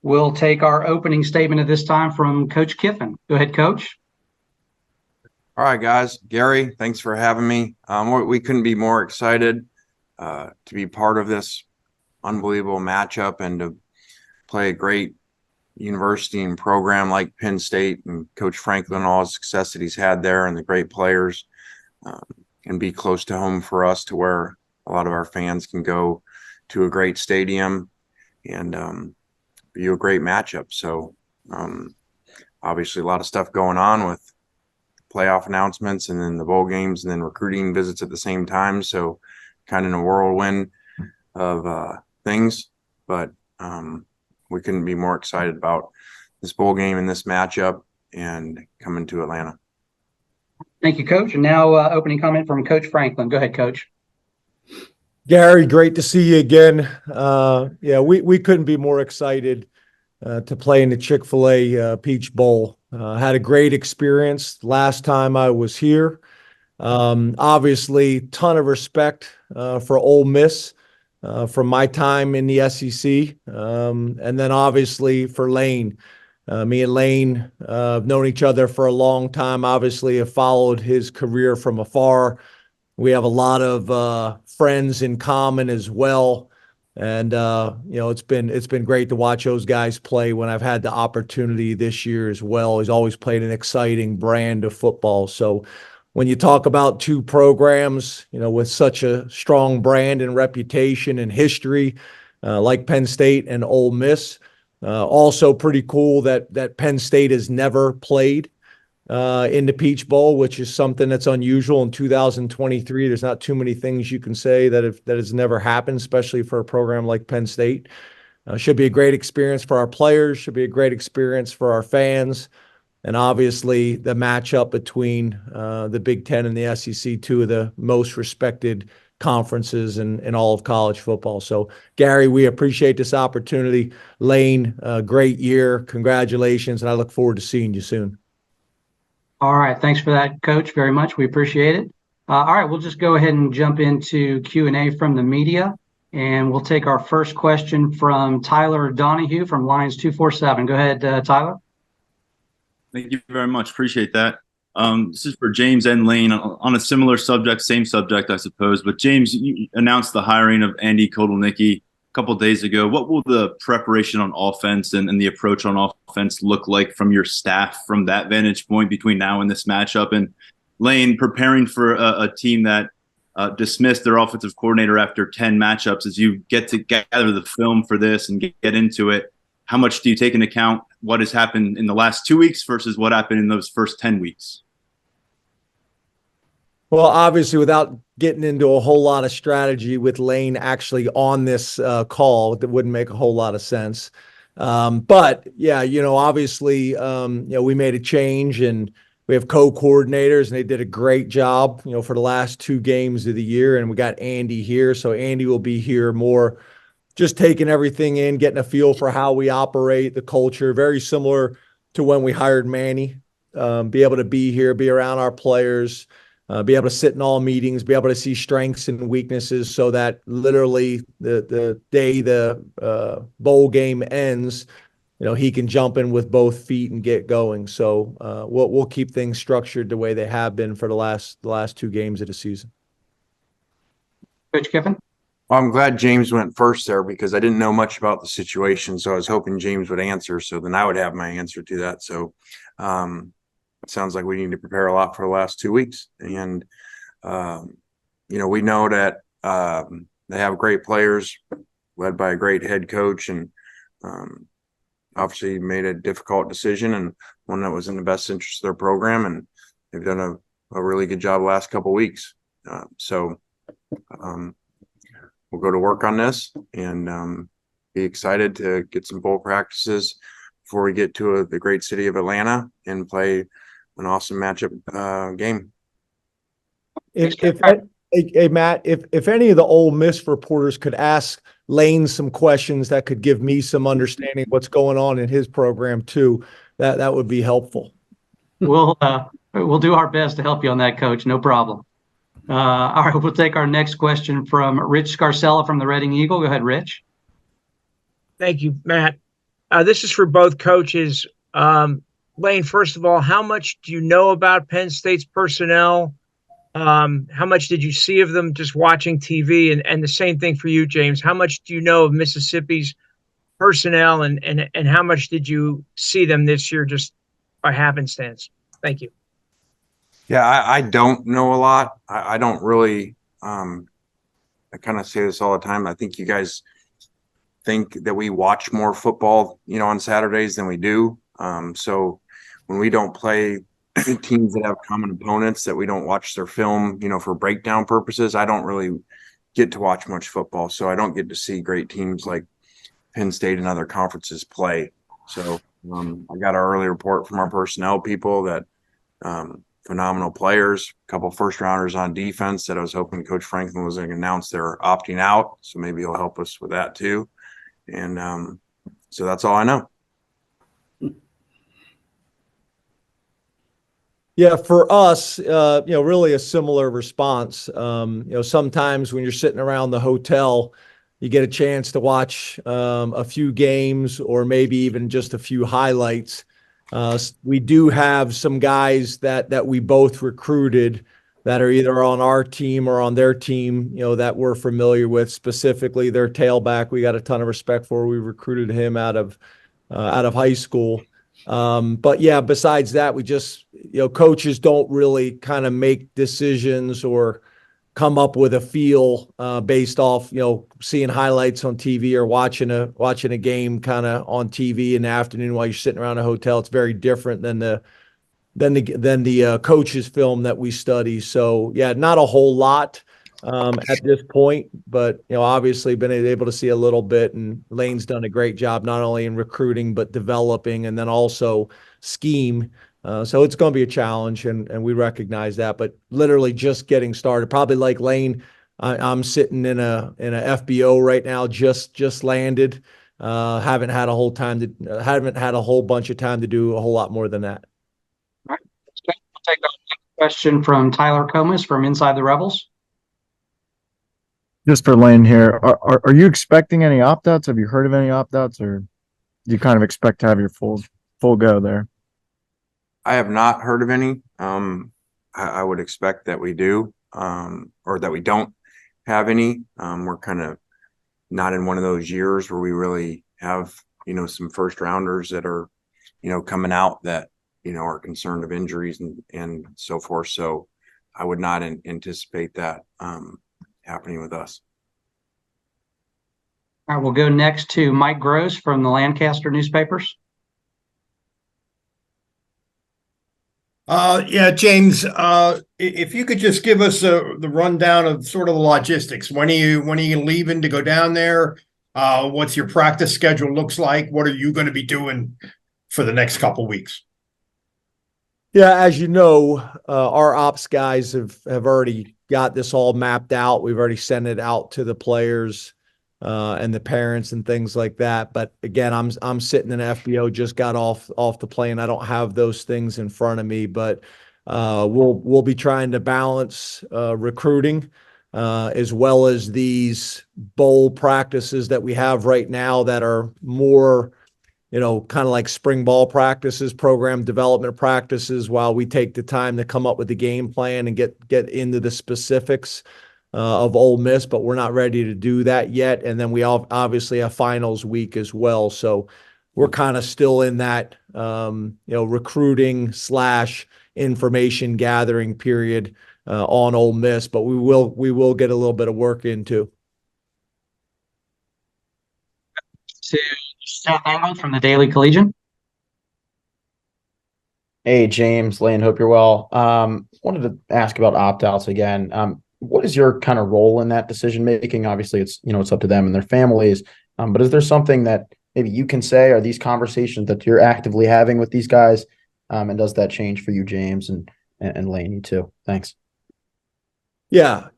We'll take our opening statement at this time from Coach Kiffin. Go ahead, Coach. All right, guys. Gary, thanks for having me. We couldn't be more excited to be part of this unbelievable matchup and to play a great university and program like Penn State and Coach Franklin, all the success that he's had there and the great players, and be close to home for us to where a lot of our fans can go to a great stadium and be a great matchup. So obviously a lot of stuff going on with playoff announcements and then the bowl games and then recruiting visits at the same time. So kind of in a whirlwind of things, but we couldn't be more excited about this bowl game and this matchup and coming to Atlanta. Thank you, Coach. And now opening comment from Coach Franklin. Go ahead, Coach. Gary, great to see you again. We couldn't be more excited to play in the Chick-fil-A Peach Bowl. Had a great experience last time I was here. Obviously, ton of respect for Ole Miss from my time in the SEC, and then obviously for Lane. Me and Lane have known each other for a long time. Obviously, have followed his career from afar. We have a lot of friends in common as well. And, it's been great to watch those guys play when I've had the opportunity this year as well. He's always played an exciting brand of football. So when you talk about two programs, with such a strong brand and reputation and history, like Penn State and Ole Miss, also pretty cool that Penn State has never played in the Peach Bowl, which is something that's unusual in 2023. There's not too many things you can say that has never happened, especially for a program like Penn State. Should be a great experience for our players, should be a great experience for our fans, and obviously the matchup between the Big Ten and the SEC, two of the most respected conferences in all of college football. So, Gary, we appreciate this opportunity. Lane, great year. Congratulations, and I look forward to seeing you soon. All right. Thanks for that, Coach, very much. We appreciate it. All right. We'll just go ahead and jump into Q&A from the media, and we'll take our first question from Tyler Donahue from Lions 247. Go ahead, Tyler. Thank you very much. Appreciate that. This is for James and Lane on a similar subject, same subject, I suppose. But James, you announced the hiring of Andy Kotelnicki a couple of days ago. What will the preparation on offense and the approach on offense look like from your staff from that vantage point between now and this matchup? And Lane, preparing for a team that dismissed their offensive coordinator after 10 matchups, as you get to gather the film for this and get into it, how much do you take into account what has happened in the last 2 weeks versus what happened in those first 10 weeks? Well, obviously, without getting into a whole lot of strategy with Lane actually on this call, that wouldn't make a whole lot of sense. But yeah, obviously, we made a change and we have co-coordinators and they did a great job, for the last 2 games of the year. And we got Andy here. So Andy will be here more just taking everything in, getting a feel for how we operate, the culture, very similar to when we hired Manny. Be able to be here, be around our players, be able to sit in all meetings, be able to see strengths and weaknesses so that literally the day the bowl game ends, he can jump in with both feet and get going. So we'll keep things structured the way they have been for the last 2 games of the season. Coach Kiffin? Well, I'm glad James went first there because I didn't know much about the situation. So I was hoping James would answer. So then I would have my answer to that. So it sounds like we need to prepare a lot for the last 2 weeks. And, we know that they have great players led by a great head coach and obviously made a difficult decision and one that was in the best interest of their program. And they've done a really good job the last couple of weeks. We'll go to work on this and be excited to get some bowl practices before we get to the great city of Atlanta and play an awesome matchup game. Hey, Matt, if any of the Ole Miss reporters could ask Lane some questions that could give me some understanding of what's going on in his program too, that would be helpful. We'll do our best to help you on that, Coach. No problem. All right, we'll take our next question from Rich Scarcella from the Reading Eagle. Go ahead, Rich. Thank you, Matt. This is for both coaches. Lane, first of all, how much do you know about Penn State's personnel? How much did you see of them just watching TV? And the same thing for you, James. How much do you know of Mississippi's personnel, and how much did you see them this year just by happenstance? Thank you. Yeah, I don't know a lot. I don't really, I kind of say this all the time. I think you guys think that we watch more football, on Saturdays than we do. So when we don't play teams that have common opponents, that we don't watch their film, for breakdown purposes, I don't really get to watch much football. So I don't get to see great teams like Penn State and other conferences play. So I got our early report from our personnel people that phenomenal players, a couple first rounders on defense that I was hoping Coach Franklin was going to announce they're opting out. So maybe he'll help us with that too. And so that's all I know. Yeah, for us, really a similar response. Sometimes when you're sitting around the hotel, you get a chance to watch a few games or maybe even just a few highlights. We do have some guys that we both recruited that are either on our team or on their team, that we're familiar with, specifically their tailback. We got a ton of respect for. We recruited him out of high school. But yeah, besides that, we just, coaches don't really kind of make decisions or come up with a feel based off, seeing highlights on TV or watching a game kind of on TV in the afternoon while you're sitting around a hotel. It's very different than the coach's film that we study. So yeah, not a whole lot at this point, but obviously been able to see a little bit, and Lane's done a great job not only in recruiting but developing and then also scheme. So it's going to be a challenge, and we recognize that. But literally just getting started. Probably like Lane, I'm sitting in a FBO right now. Just landed. Haven't had a whole bunch of time to do a whole lot more than that. All right. We'll take our next question from Tyler Comas from Inside the Rebels. Just for Lane here, are you expecting any opt-outs? Have you heard of any opt-outs, or do you kind of expect to have your full go there? I have not heard of any. I would expect that we do, or that we don't have any. We're kind of not in one of those years where we really have, some first rounders that are, coming out that, are concerned of injuries and so forth. So I would not anticipate that happening with us. All right, we'll go next to Mike Gross from the Lancaster newspapers. Yeah, James, if you could just give us the rundown of sort of the logistics. When are you leaving to go down there? What's your practice schedule looks like? What are you going to be doing for the next couple weeks? Yeah, as you know, our ops guys have already got this all mapped out. We've already sent it out to the players and the parents and things like that. But again, I'm sitting in FBO, just got off the plane. I don't have those things in front of me, but we'll be trying to balance recruiting as well as these bowl practices that we have right now that are more, kind of like spring ball practices, program development practices, while we take the time to come up with the game plan and get into the specifics of Ole Miss, but we're not ready to do that yet. And then we obviously have finals week as well. So we're kind of still in that, recruiting / information gathering period on Ole Miss, but we will get a little bit of work into. To Seth Engel from the Daily Collegian. Hey, James, Lane, hope you're well. Wanted to ask about opt-outs again. What is your kind of role in that decision making? Obviously, it's it's up to them and their families. But is there something that maybe you can say? Are these conversations that you're actively having with these guys? And does that change for you, James and Lane, you too? Thanks. Yeah,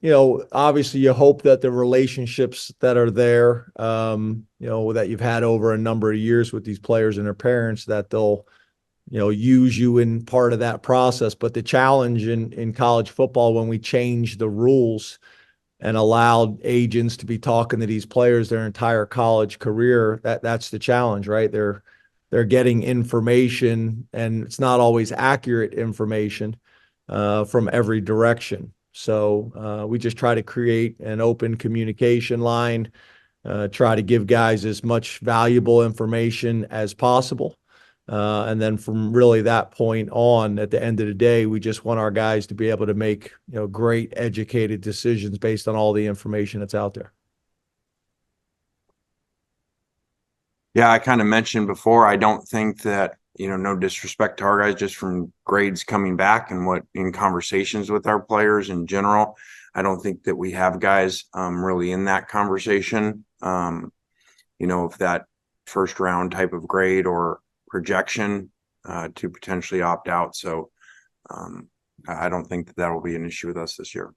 obviously you hope that the relationships that are there, that you've had over a number of years with these players and their parents, that they'll, use you in part of that process. But the challenge in college football, when we change the rules, and allowed agents to be talking to these players their entire college career, that's the challenge, right? They're getting information, and it's not always accurate information from every direction. So we just try to create an open communication line, try to give guys as much valuable information as possible. And then from really that point on, at the end of the day, we just want our guys to be able to make, great educated decisions based on all the information that's out there. Yeah, I kind of mentioned before, I don't think that, no disrespect to our guys, just from grades coming back and what in conversations with our players in general, I don't think that we have guys really in that conversation, of that first round type of grade or projection to potentially opt out. So I don't think that will be an issue with us this year.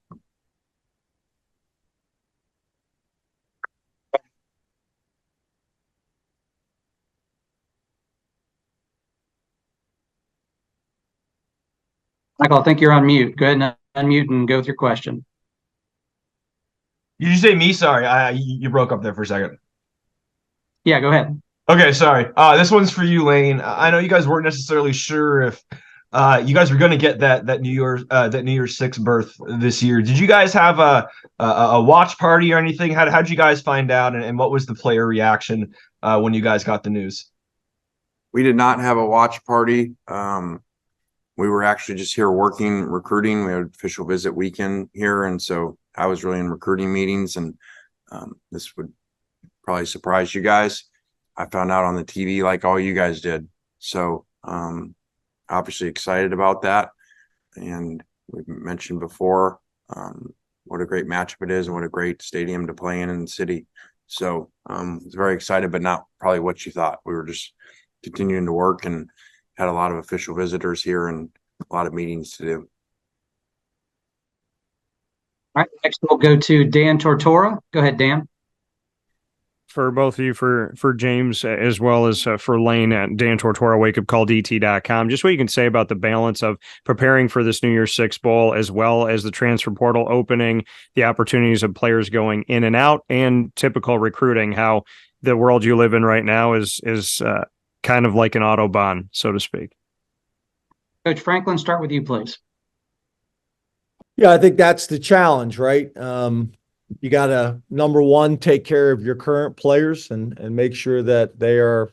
Michael, I think you're on mute. Go ahead and unmute and go with your question. Did you say me? Sorry, you broke up there for a second. Yeah, go ahead. Okay, sorry. This one's for you, Lane. I know you guys weren't necessarily sure if you guys were going to get that New Year's Six berth this year. Did you guys have a watch party or anything? How'd you guys find out, and what was the player reaction when you guys got the news? We did not have a watch party. We were actually just here working, recruiting. We had an official visit weekend here, and so I was really in recruiting meetings, and this would probably surprise you guys. I found out on the TV like all you guys did. So obviously excited about that. And we mentioned before what a great matchup it is and what a great stadium to play in the city. So I was very excited, but not probably what you thought. We were just continuing to work and had a lot of official visitors here and a lot of meetings to do. All right, next we'll go to Dan Tortora. Go ahead, Dan. For both of you, for James as well as for Lane at Dan Tortora, wakeupcalldt.com, just what you can say about the balance of preparing for this New Year's Six Bowl as well as the transfer portal opening, the opportunities of players going in and out, and typical recruiting, how the world you live in right now is kind of like an Autobahn, so to speak. Coach Franklin, start with you, please. Yeah, I think that's the challenge, right? You got to, number one, take care of your current players and make sure that they are,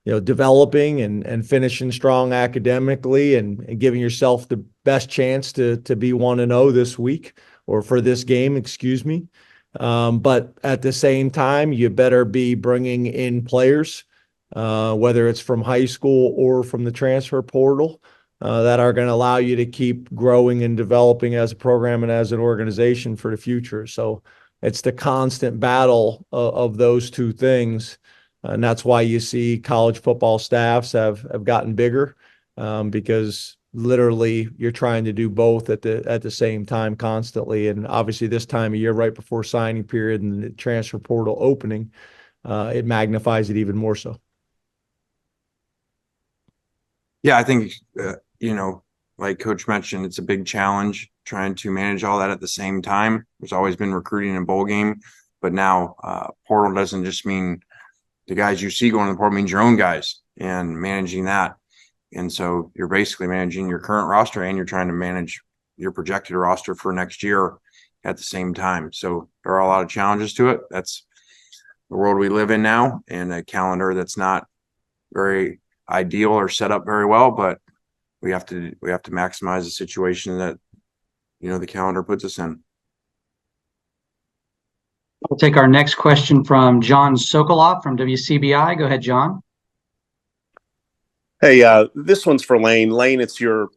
developing and finishing strong academically and giving yourself the best chance to be 1-0 this week or for this game, excuse me. But at the same time, you better be bringing in players, whether it's from high school or from the transfer portal, that are going to allow you to keep growing and developing as a program and as an organization for the future. So it's the constant battle of those two things. And that's why you see college football staffs have gotten bigger, because literally you're trying to do both at the same time constantly. And obviously this time of year, right before signing period and the transfer portal opening, it magnifies it even more so. Yeah, I think, like Coach mentioned, it's a big challenge trying to manage all that at the same time. There's always been recruiting in bowl game, but now portal doesn't just mean the guys you see going to the portal, means your own guys and managing that. And so you're basically managing your current roster and you're trying to manage your projected roster for next year at the same time. So there are a lot of challenges to it. That's the world we live in now, and a calendar that's not very ideal or set up very well, but we have to maximize the situation that the calendar puts us in. We'll take our next question from John Sokoloff from WCBI. Go ahead, John. Hey, this one's for Lane. Lane, it's your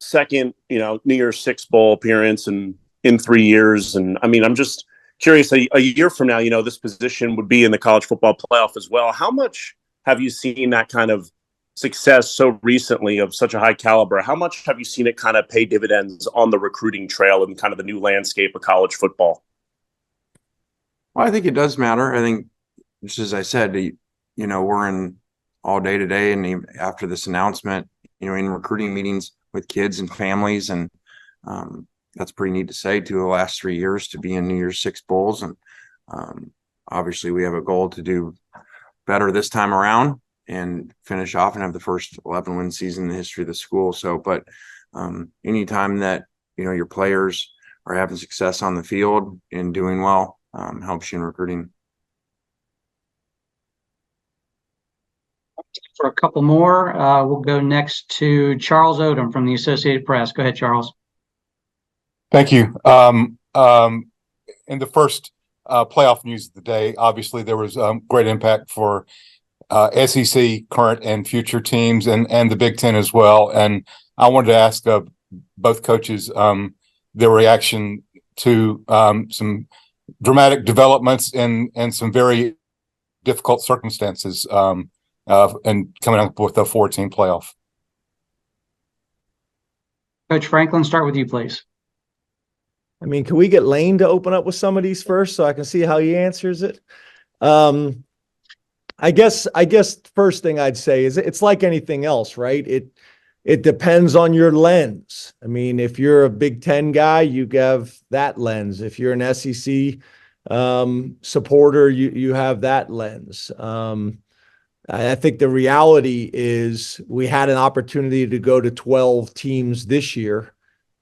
second, New Year's Six Bowl appearance in 3 years, and I mean, I'm just curious. A year from now, this position would be in the college football playoff as well. How much have you seen that kind of success so recently of such a high caliber? How much have you seen it kind of pay dividends on the recruiting trail and kind of the new landscape of college football? Well, I think it does matter. I think, just as I said, we're in all day today, and even after this announcement, in recruiting meetings with kids and families, and that's pretty neat to say, to the last 3 years to be in New Year's Six bowls. And obviously we have a goal to do better this time around and finish off and have the first 11-win season in the history of the school. So, but anytime that, your players are having success on the field and doing well, helps you in recruiting. For a couple more, we'll go next to Charles Odom from the Associated Press. Go ahead, Charles. Thank you. In the first playoff news of the day, obviously there was great impact for SEC current and future teams and the Big Ten as well. And I wanted to ask both coaches their reaction to some dramatic developments and some very difficult circumstances and coming up with a 4-team playoff. Coach Franklin, start with you, please. I mean, can we get Lane to open up with some of these first so I can see how he answers it? I guess first thing I'd say is it's like anything else, right? It depends on your lens. I mean, if you're a Big Ten guy, you have that lens. If you're an SEC supporter, you have that lens. I think the reality is we had an opportunity to go to 12 teams this year,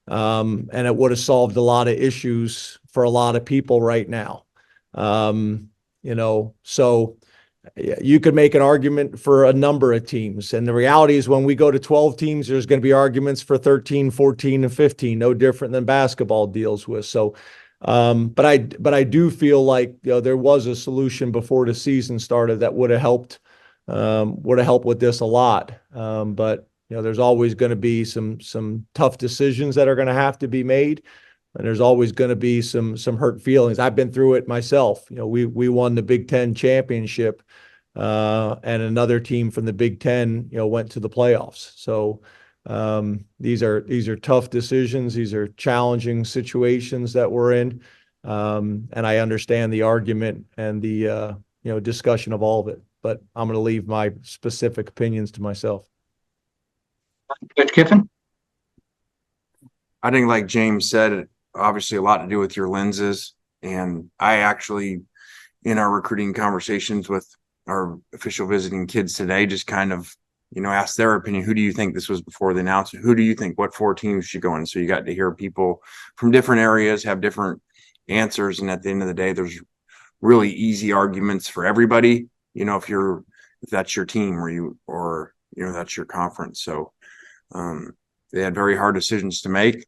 and it would have solved a lot of issues for a lot of people right now. So you could make an argument for a number of teams. And the reality is when we go to 12 teams, there's going to be arguments for 13, 14, and 15, no different than basketball deals with. So, but I do feel like, there was a solution before the season started that would have helped with this a lot. But there's always going to be some tough decisions that are going to have to be made. And there's always going to be some hurt feelings. I've been through it myself. We won the Big Ten championship, and another team from the Big Ten, went to the playoffs. So these are tough decisions. These are challenging situations that we're in, and I understand the argument and the discussion of all of it. But I'm going to leave my specific opinions to myself. Coach Kiffin? I think, like James said, obviously a lot to do with your lenses. And I actually, in our recruiting conversations with our official visiting kids today, just kind of, asked their opinion. Who do you think, this was before the announcement, who do you think, what 4 teams should go in? So you got to hear people from different areas have different answers. And at the end of the day, there's really easy arguments for everybody, if that's your team or that's your conference. So they had very hard decisions to make.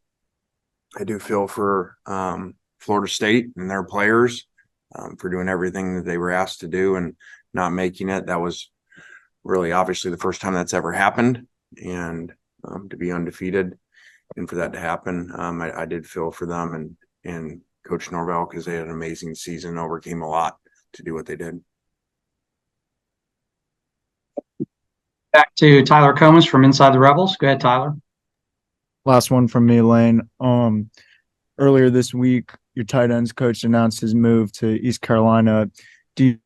I do feel for Florida State and their players for doing everything that they were asked to do and not making it. That was really obviously the first time that's ever happened. And to be undefeated and for that to happen, I did feel for them and Coach Norvell, because they had an amazing season, overcame a lot to do what they did. Back to Tyler Comas from Inside the Rebels. Go ahead, Tyler. Last one from me, Lane. Earlier this week, your tight ends coach announced his move to East Carolina. Do you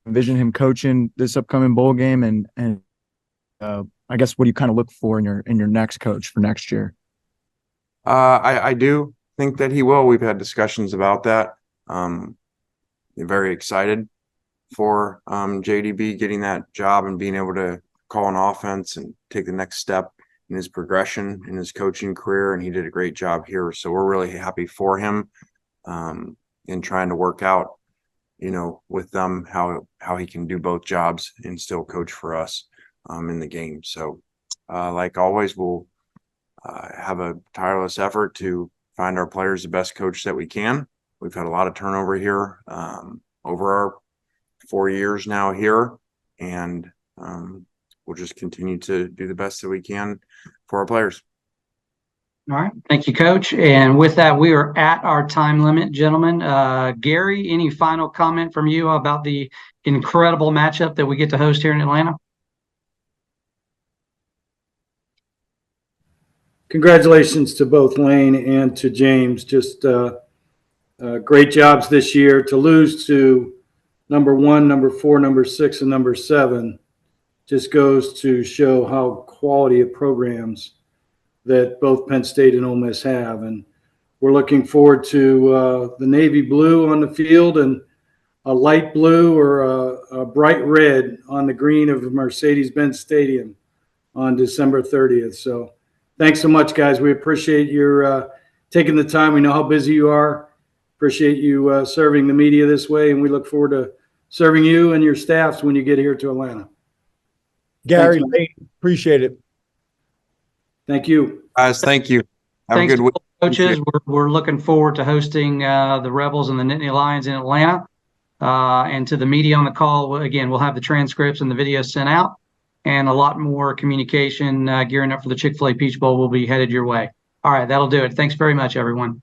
envision him coaching this upcoming bowl game? And I guess what do you kind of look for in your next coach for next year? I do think that he will. We've had discussions about that. Very excited for JDB getting that job and being able to call an offense and take the next step in his progression in his coaching career. And he did a great job here. So we're really happy for him in trying to work out, with them, how he can do both jobs and still coach for us in the game. So like always, we'll have a tireless effort to find our players the best coach that we can. We've had a lot of turnover here over our 4 years now here. And we'll just continue to do the best that we can for our players. All right. Thank you, Coach. And with that, we are at our time limit, gentlemen. Gary, any final comment from you about the incredible matchup that we get to host here in Atlanta? Congratulations to both Lane and to James. Just great jobs this year. To lose to number 1, number 4, number 6, and number 7 just goes to show how quality of programs that both Penn State and Ole Miss have. And we're looking forward to the navy blue on the field and a light blue or a bright red on the green of Mercedes-Benz Stadium on December 30th. So thanks so much, guys. We appreciate your taking the time. We know how busy you are. Appreciate you serving the media this way, and we look forward to serving you and your staffs when you get here to Atlanta. Gary, Thanks, appreciate it. Thank you. Guys, thank you. Have Thanks a good to week. both coaches. We're looking forward to hosting the Rebels and the Nittany Lions in Atlanta. And to the media on the call, again, we'll have the transcripts and the videos sent out, and a lot more communication gearing up for the Chick-fil-A Peach Bowl will be headed your way. All right, that'll do it. Thanks very much, everyone.